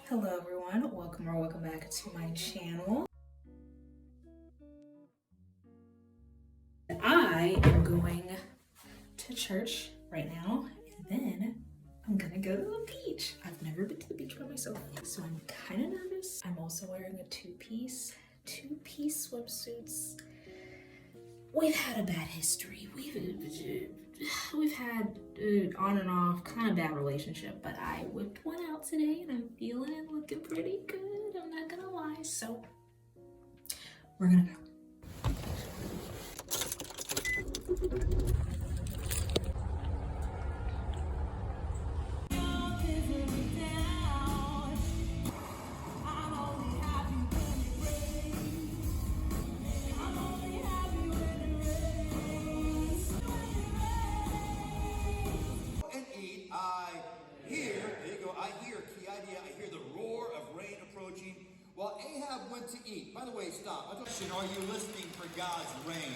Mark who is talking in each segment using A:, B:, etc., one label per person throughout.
A: Hello everyone, welcome back to my channel. I am going to church right now and then I'm gonna go to the beach. I've never been to the beach by myself, so I'm kind of nervous. I'm also wearing a two-piece swimsuits. We've had a bad history. We've had on and off kind of bad relationship, but I whipped one out today and I'm feeling and looking pretty good. I'm not gonna lie. So we're gonna go.
B: While Ahab went to eat. By the way, stop. Are you listening for God's reign?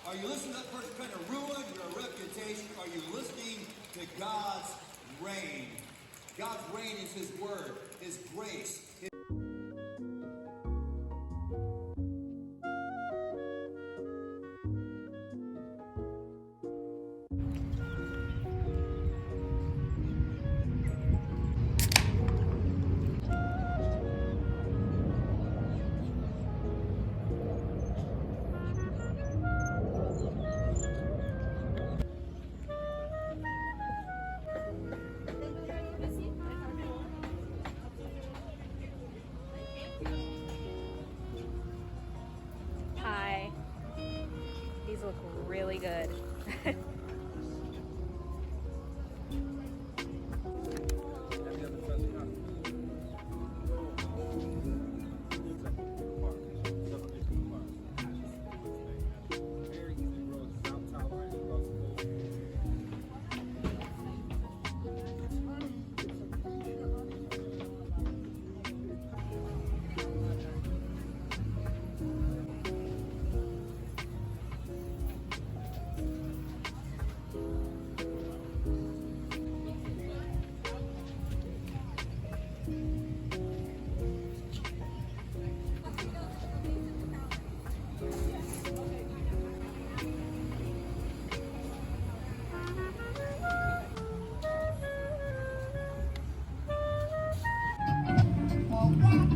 B: Are you listening to that person trying to ruin your reputation? Are you listening to God's reign? God's reign is His word, His grace.
C: Hi. These look really good.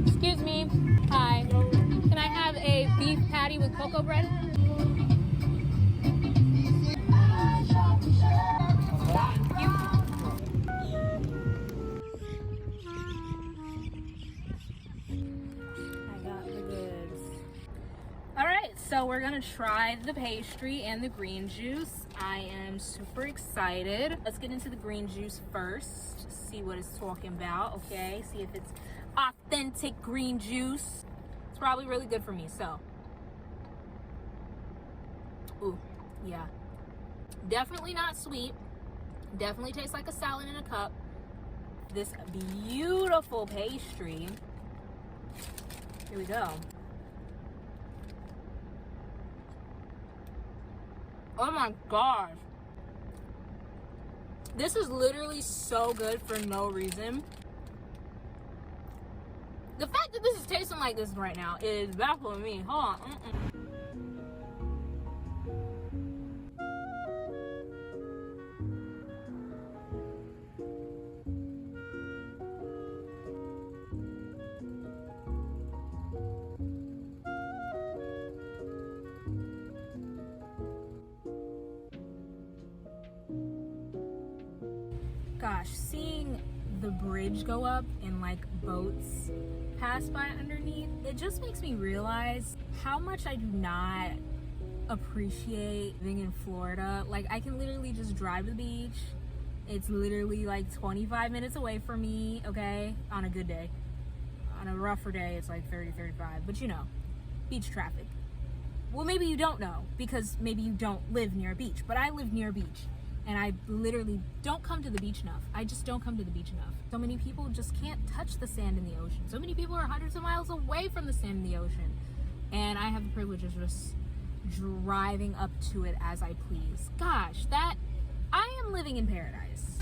C: Excuse me. Hi. Can I have a beef patty with cocoa bread? Thank you. I got the goods. All right, so we're gonna try the pastry and the green juice. I am super excited. Let's get into the green juice first. See what it's talking about, okay? See if it's authentic green juice. It's probably really good for me, so. Ooh, yeah. Definitely not sweet. Definitely tastes like a salad in a cup. This beautiful pastry. Here we go. Oh my gosh. This is literally so good for no reason. The fact that this is tasting like this right now is baffling me. Hold on. Gosh, seeing the bridge go up and like boats pass by underneath, it just makes me realize how much I do not appreciate living in Florida. Like, I can literally just drive to the beach. It's literally like 25 minutes away from me, okay, on a good day. On a rougher day, it's like 30, 35, but you know, beach traffic. Well, maybe you don't know because maybe you don't live near a beach, but I live near a beach. And I literally don't come to the beach enough. I just don't come to the beach enough. So many people just can't touch the sand in the ocean. So many people are hundreds of miles away from the sand in the ocean. And I have the privilege of just driving up to it as I please. Gosh, I am living in paradise.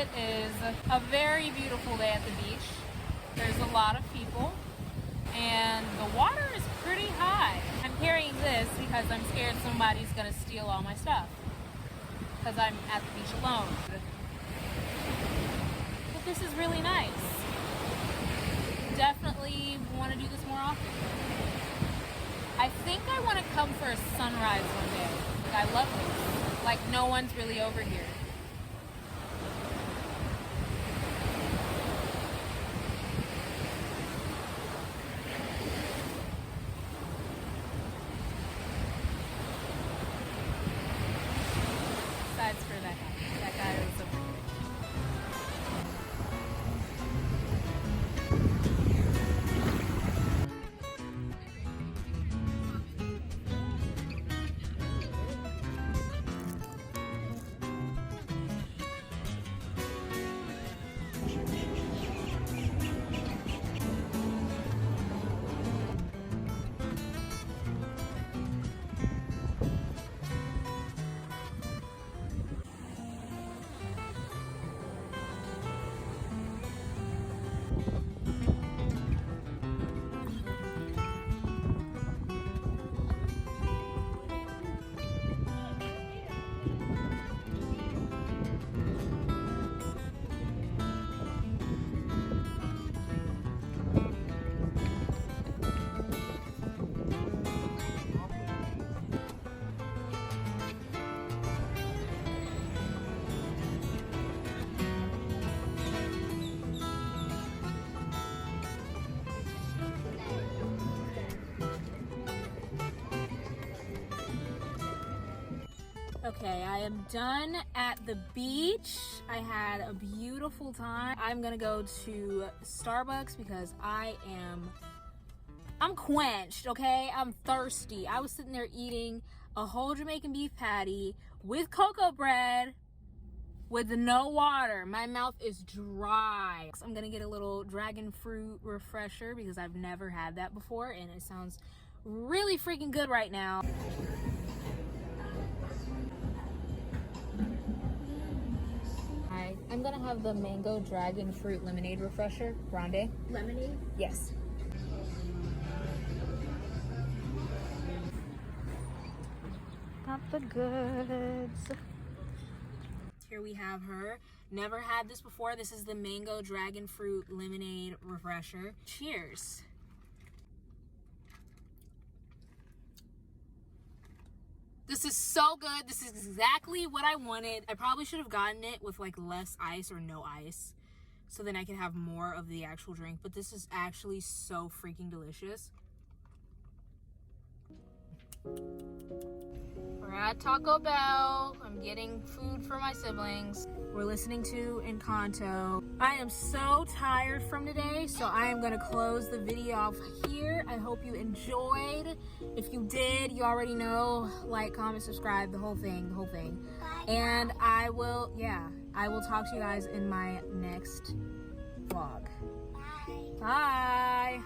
C: It is a very beautiful day at the beach. There's a lot of people and the water is pretty high. I'm carrying this because I'm scared somebody's gonna steal all my stuff because I'm at the beach alone. But this is really nice. Definitely want to do this more often. I think I want to come for a sunrise one day. I love this. Like no one's really over here. Besides for that guy. That guy is over here. Okay, I am done at the beach. I had a beautiful time. I'm gonna go to Starbucks because I'm quenched, okay? I'm thirsty. I was sitting there eating a whole Jamaican beef patty with cocoa bread with no water. My mouth is dry. So I'm gonna get a little dragon fruit refresher because I've never had that before and it sounds really freaking good right now. I'm gonna have the mango dragon fruit lemonade refresher, grande.
A: Lemonade?
C: Yes. Got the goods. Here we have her. Never had this before. This is the mango dragon fruit lemonade refresher. Cheers. This is so good. This is exactly what I wanted. I probably should have gotten it with like less ice or no ice so then I could have more of the actual drink, but this is actually so freaking delicious. We're at Taco Bell. I'm getting food for my siblings. We're listening to Encanto. I am so tired from today, so I am gonna close the video off here. I hope you enjoyed. If you did, you already know, like, comment, subscribe, the whole thing. And I will talk to you guys in my next vlog. Bye.